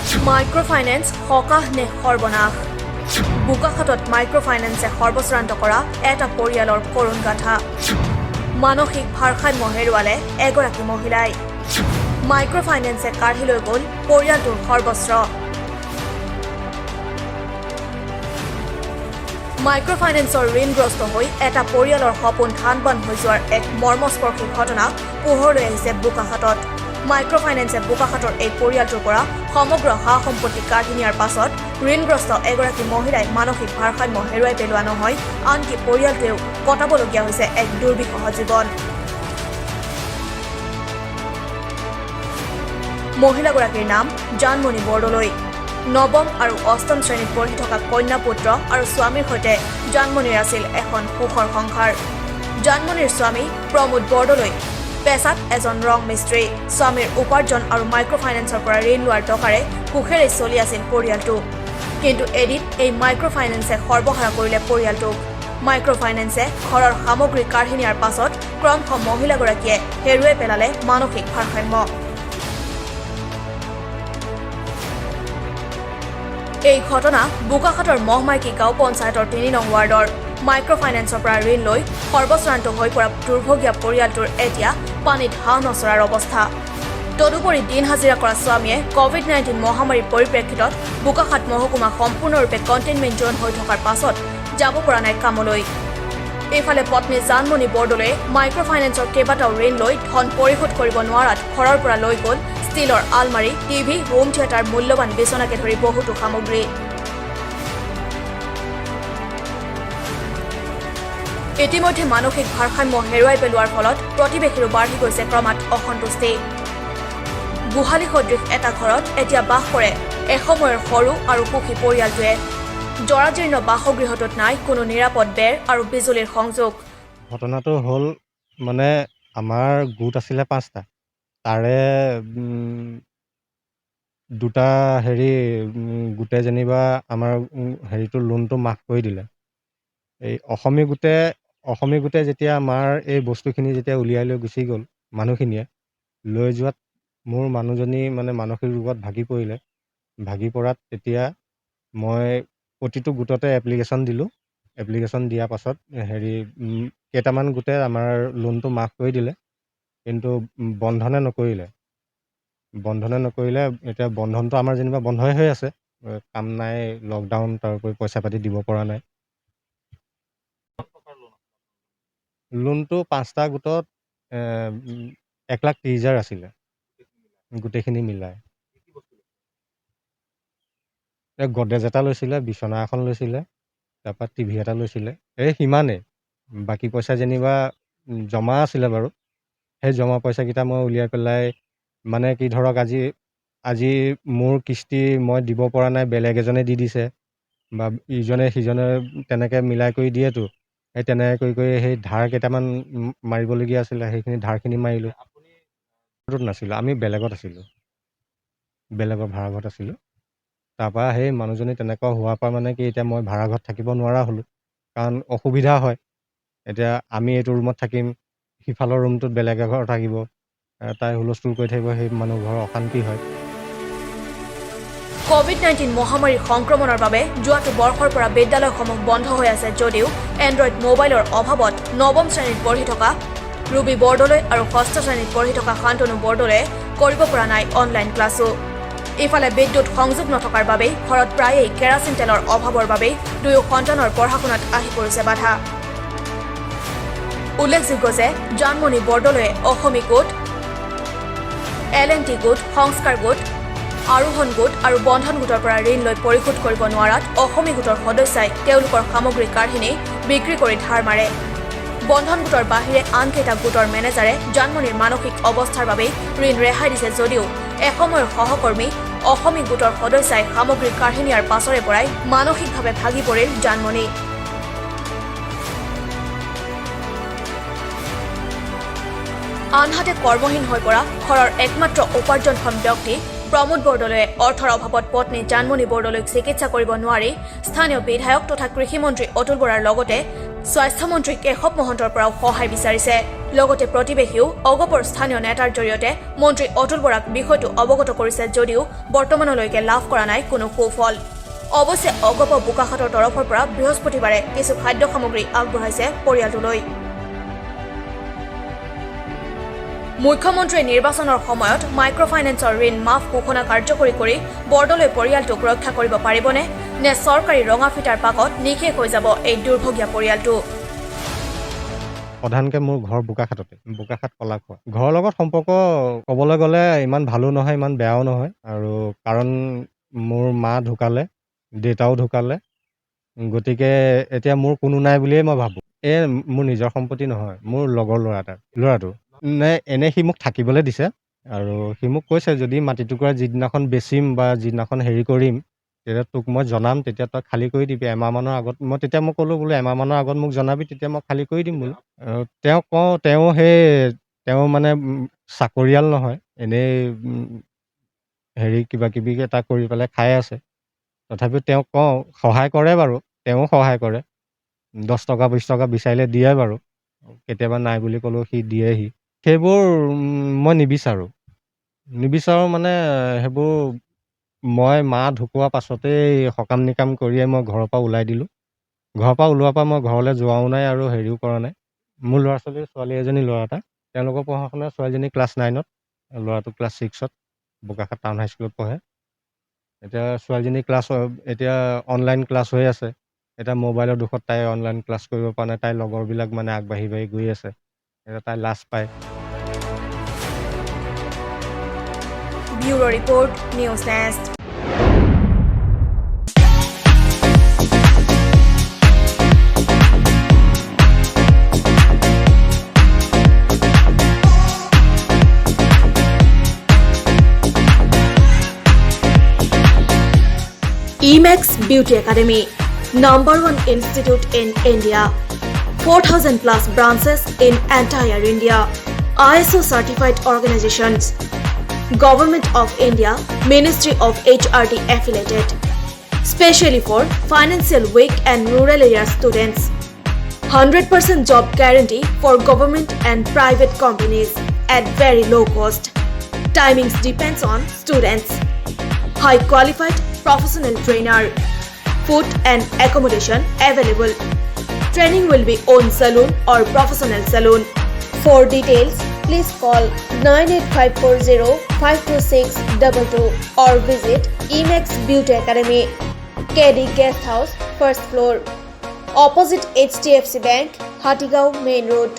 Microfinance সকাহ নে সৰ্বনাশ বোকাখাতত মাইক্ৰ'ফাইনেন্সে সৰ্বশ্ৰান্ত কৰা এটা পৰিয়ালৰ কৰুণ গাথা মানসিক ভাৰসাম্য হেৰুৱালে এগৰাকী মহিলাই মাইক্ৰ'ফাইনেন্সে কাঢ়ি লৈ গ'ল পৰিয়ালটোৰ সৰ্বস্ব মাইক্ৰ'ফাইনেন্সৰ ঋণগ্ৰস্ত হৈ এটা পৰিয়ালৰ সপোন ধান-বান হৈ যোৱাৰ এক মৰ্মস্পৰ্শী ঘটনা পোহৰলৈ আহিছে বোকাখাতত মাইক্ৰ'ফাইনেন্সে বোকাখাতৰ এই পৰিয়ালটোৰ পৰা সমগ্ৰ সা-সম্পত্তি কাঢ়ি নিয়াৰ পাছত ঋণগ্ৰস্ত এগৰাকী মহিলাই মানসিক ভাৰসাম্য হেৰুৱাই পেলোৱা নহয় আনকি পৰিয়ালটোৱেও কটাবলগীয়া হৈছে এক দুৰ্বিষহ জীৱন মহিলাগৰাকীৰ নাম জানমণি বৰদলৈ নৱম আৰু অষ্টম শ্ৰেণীত পঢ়ি থকা কন্যা পুত্ৰ আৰু স্বামীৰ সৈতে জানমণিৰ আছিল এখন সুখৰ সংসাৰ জানমণিৰ স্বামী প্ৰমোদ বৰদলৈ পেছাত এজন ৰং মিস্ত্ৰী স্বামীৰ উপাৰ্জন আৰু মাইক্ৰ'ফাইনেন্সৰ পৰা ঋণ লোৱাৰ টকাৰে সুখেৰে চলি আছিল পৰিয়ালটো কিন্তু এদিন এই মাইক্ৰ'ফাইনেন্সে সৰ্বহাৰা কৰিলে পৰিয়ালটোক মাইক্ৰ'ফাইনেন্সে ঘৰৰ সামগ্ৰী কাঢ়ি নিয়াৰ পাছত ক্ৰমশ মহিলাগৰাকীয়ে হেৰুৱাই পেলালে মানসিক ভাৰসাম্য এই ঘটনা বোকাখাতৰ মহমাইকী গাঁও পঞ্চায়তৰ ৩ নং ৱাৰ্ডৰ মাইক্ৰ'ফাইনেন্সৰ পৰা ঋণ লৈ সৰ্বশ্ৰান্ত হৈ পৰা দুৰ্ভগীয়া পৰিয়ালটোৰ এতিয়া পানীত হাঁহ নচৰাৰ অৱস্থা তদুপৰি দিন হাজিৰা কৰা স্বামীয়ে ক'ভিড-19 মহামাৰীৰ পৰিপ্ৰেক্ষিতত বোকাখাত মহকুমা সম্পূৰ্ণৰূপে কণ্টেইনমেণ্ট জ'ন হৈ থকাৰ পাছত যাব পৰা নাই কামলৈ এইফালে পত্নী জানমণি বৰদলৈয়ে মাইক্ৰ'ফাইনেন্সৰ কেইবাটাও ঋণ লৈ ধন পৰিশোধ কৰিব নোৱাৰাত ঘৰৰ পৰা লৈ গ'ল ষ্টীলৰ আলমাৰী টিভি হোম থিয়েটাৰ মূল্যৱান বিচনাকে ধৰি বহুতো সামগ্ৰী ইতিমধ্যে মানসিক ভাৰসাম্য হেৰুৱাই পেলোৱাৰ ফলত প্ৰতিবেশীৰো বাঢ়ি গৈছে ক্ৰমাৎ অসন্তুষ্টি গোহালি সদৃশ এটা ঘৰত এতিয়া বাস কৰে এসময়ৰ সৰু আৰু সুখী পৰিয়ালটোৱে জৰাজীৰ্ণ বাসগৃহটোত নাই কোনো নিৰাপদ বেৰ আৰু বিজুলীৰ সংযোগ ঘটনাটো হ'ল মানে আমাৰ গোট আছিলে 5টা তাৰে দুটা গোটে যেনিবা আমাৰ হেৰিটো লোনটো মাফ কৰি দিলে এই অসমী গোটে যেতিয়া আমাৰ এই বস্তুখিনি যেতিয়া উলিয়াই লৈ গুচি গ'ল মানুহখিনিয়ে লৈ যোৱাত মোৰ মানুহজনী মানে মানসিক ৰোগত ভাগি পৰাত তেতিয়া মই প্ৰতিটো গোটতে এপ্লিকেশ্যন দিলোঁ এপ্লিকেশ্যন দিয়াৰ পাছত কেইটামান গোটে আমাৰ লোনটো মাফ কৰি দিলে কিন্তু বন্ধনে নকৰিলে এতিয়া বন্ধনটো আমাৰ যেনিবা বন্ধই হৈ আছে কাম নাই লকডাউন তাৰোপৰি পইচা পাতি দিব পৰা নাই লোনটো 5টা গোটত 1,30,000 আছিলে গোটেইখিনি মিলাই গডৰেজ এটা লৈছিলে বিচনা এখন লৈছিলে তাৰপৰা টিভি এটা লৈছিলে এই সিমানেই বাকী পইচা যেনিবা জমা আছিলে বাৰু সেই জমা পইচাকেইটা মই উলিয়াই পেলাই মানে কি ধৰক আজি মোৰ কিস্তি মই দিব পৰা নাই বেলেগ এজনে দি দিছে বা ইজনে সিজনে তেনেকৈ মিলাই কৰি দিয়েতো সেই তেনেকৈ কৰি সেই ধাৰ কেইটামান মাৰিবলগীয়া আছিলে সেইখিনি ধাৰখিনি মাৰিলোঁ নাছিলোঁ আমি বেলেগত আছিলোঁ বেলেগৰ ভাড়াঘৰত আছিলোঁ তাৰপৰা সেই মানুহজনী তেনেকুৱা হোৱাৰ পৰা মানে কি এতিয়া মই ভাড়াঘৰত থাকিব নোৱাৰা হ'লোঁ কাৰণ অসুবিধা হয় এতিয়া আমি এইটো ৰুমত থাকিম সিফালৰ ৰুমটোত বেলেগ এঘৰ থাকিব তাই হুলস্থুল কৰি থাকিব সেই মানুহ ঘৰৰ অশান্তি হয় ক'ভিড-19 মহামাৰীৰ সংক্ৰমণৰ বাবে যোৱাটো বৰ্ষৰ পৰা বিদ্যালয়সমূহ বন্ধ হৈ আছে যদিও এণ্ড্ৰইড মোবাইলৰ অভাৱত নৱম শ্ৰেণীত পঢ়ি থকা ৰুবি বৰদলৈ আৰু ষষ্ঠ শ্ৰেণীত পঢ়ি থকা শান্তনু বৰদলৈয়ে কৰিব পৰা নাই অনলাইন ক্লাছো ইফালে বিদ্যুৎ সংযোগ নথকাৰ বাবেই ঘৰত প্ৰায়েই কেৰাচিন তেলৰ অভাৱৰ বাবেই দুয়ো সন্তানৰ পঢ়া-শুনাত আহি পৰিছে বাধা উল্লেখযোগ্য যে জানমণি বৰদলৈয়ে অসমী গোট LNT গোট সংস্কাৰ গোট আৰোহণ গোট আৰু বন্ধন গোটৰ পৰা ঋণ লৈ পৰিশোধ কৰিব নোৱাৰাত অসমী গোটৰ সদস্যাই তেওঁলোকৰ সামগ্ৰী কাঢ়ি নি বিক্ৰী কৰি ধাৰ মাৰে বন্ধন গোটৰ বাহিৰে আন কেইটা গোটৰ মেনেজাৰে জানমণিৰ মানসিক অৱস্থাৰ বাবেই ঋণ ৰেহাই দিছে যদিও এসময়ৰ সহকৰ্মী অসমী গোটৰ সদস্যাই সামগ্ৰী কাঢ়ি নিয়াৰ পাছৰে পৰাই মানসিকভাৱে ভাগি পৰিল জানমণি আনহাতে কৰ্মহীন হৈ পৰা ঘৰৰ একমাত্ৰ উপাৰ্জনক্ষম ব্যক্তি প্ৰমোদ বৰদলৈয়ে অৰ্থৰ অভাৱত পত্নী জানমণি বৰদলৈক চিকিৎসা কৰিব নোৱাৰি স্থানীয় বিধায়ক তথা কৃষিমন্ত্ৰী অতুল বৰাৰ লগতে স্বাস্থ্যমন্ত্ৰী কেশৱ মহন্তৰ পৰাও সহায় বিচাৰিছে। লগতে প্ৰতিবেশীও অগপৰ স্থানীয় নেতাৰ জৰিয়তে মন্ত্ৰী অতুল বৰাক বিষয়টো অৱগত কৰিছে যদিও বৰ্তমানলৈকে লাভ কৰা নাই কোনো সুফল। অৱশ্যে অগপ বোকাখাতৰ তৰফৰ পৰা বৃহস্পতিবাৰে কিছু খাদ্য সামগ্ৰী আগবঢ়াইছে পৰিয়ালটোলৈ। মুখ্যমন্ত্ৰীয়ে নিৰ্বাচনৰ সময়ত মাইক্ৰ ফাইনেন্সৰ ঋণ মাফ ঘোষণা কাৰ্যকৰী কৰি বৰদলৈ পৰিয়ালটোক ৰক্ষা কৰিব পাৰিবনে নে চৰকাৰী ৰঙা ফিটাৰ পাকত নিশেষ হৈ যাব এই দুৰ্ভগীয়া পৰিয়ালটো। প্ৰধানকৈ মোৰ ঘৰ বোকাখাত কলাখোৱা। ঘৰৰ লগত সম্পৰ্ক ক'বলৈ গ'লে ইমান ভালো নহয়, ইমান বেয়াও নহয়। আৰু কাৰণ মোৰ মা ঢুকালে, দেউতাও ঢুকালে, গতিকে এতিয়া মোৰ কোনো নাই বুলিয়েই মই ভাবোঁ। মোৰ নিজৰ সম্পত্তি নহয়, মোৰ লগৰ ল'ৰাটো নে এনেই সি মোক থাকিবলৈ দিছে। আৰু সি মোক কৈছে যদি মাটি টুকুৰা যিদিনাখন বেচিম বা যিদিনাখন হেৰি কৰিম তেতিয়া তোক মই জনাম, তেতিয়া তই খালী কৰি দিবি এমাহমানৰ আগত। তেতিয়া মই ক'লোঁ বোলো এমাহমানৰ আগত মোক জনাবি, তেতিয়া মই খালী কৰি দিম বোলো। তেওঁ মানে চাকৰিয়াল নহয়, এনেই হেৰি কিবা কিবি এটা কৰি পেলাই খাই আছে। তথাপিও তেওঁক কওঁ, সহায় কৰে বাৰু, তেওঁ সহায় কৰে। 10 টকা 20 টকা বিচাৰিলে দিয়ে বাৰু, কেতিয়াবা নাই বুলি ক'লেও সি দিয়েহি। সেইবোৰ মই নিবিচাৰোঁ মানে সেইবোৰ মই মা ঢুকোৱা পাছতেই সকাম নিকাম কৰিয়ে মই ঘৰৰ পৰা ওলাই দিলোঁ। ঘৰৰ পৰা ওলোৱাৰ পৰা মই ঘৰলৈ যোৱাও নাই আৰু হেৰিও কৰা নাই। মোৰ ছোৱালী এজনী, ল'ৰা এটা। তেওঁলোকৰ পঢ়া শুনা, ছোৱালীজনী ক্লাছ 9ত, ল'ৰাটো ক্লাছ 6ত বোকাখাত টাউন হাইস্কুলত পঢ়ে। এতিয়া ছোৱালীজনী এতিয়া অনলাইন ক্লাছ হৈ আছে। এতিয়া মোবাইলৰ দুখত তাই অনলাইন ক্লাছ কৰিব পৰা নাই। তাইৰ লগৰবিলাক মানে আগবাঢ়ি গৈ আছে। এতিয়া তাই লাজ পায়। Bureau report, news nest. Emax Beauty Academy, #1 institute in India. 4,000 plus branches in entire India. ISO certified organizations. Government of India, Ministry of HRD affiliated. Specially for financial weak and rural area students. 100% job guarantee for government and private companies at very low cost. Timings depends on students. High qualified professional trainer. Food and accommodation available. Training will be on saloon or professional saloon. For details, please call 98540-52622 or visit Emax Beauty Academy, KD Guest House, 1st floor, opposite HDFC Bank, Hatigao Main Road.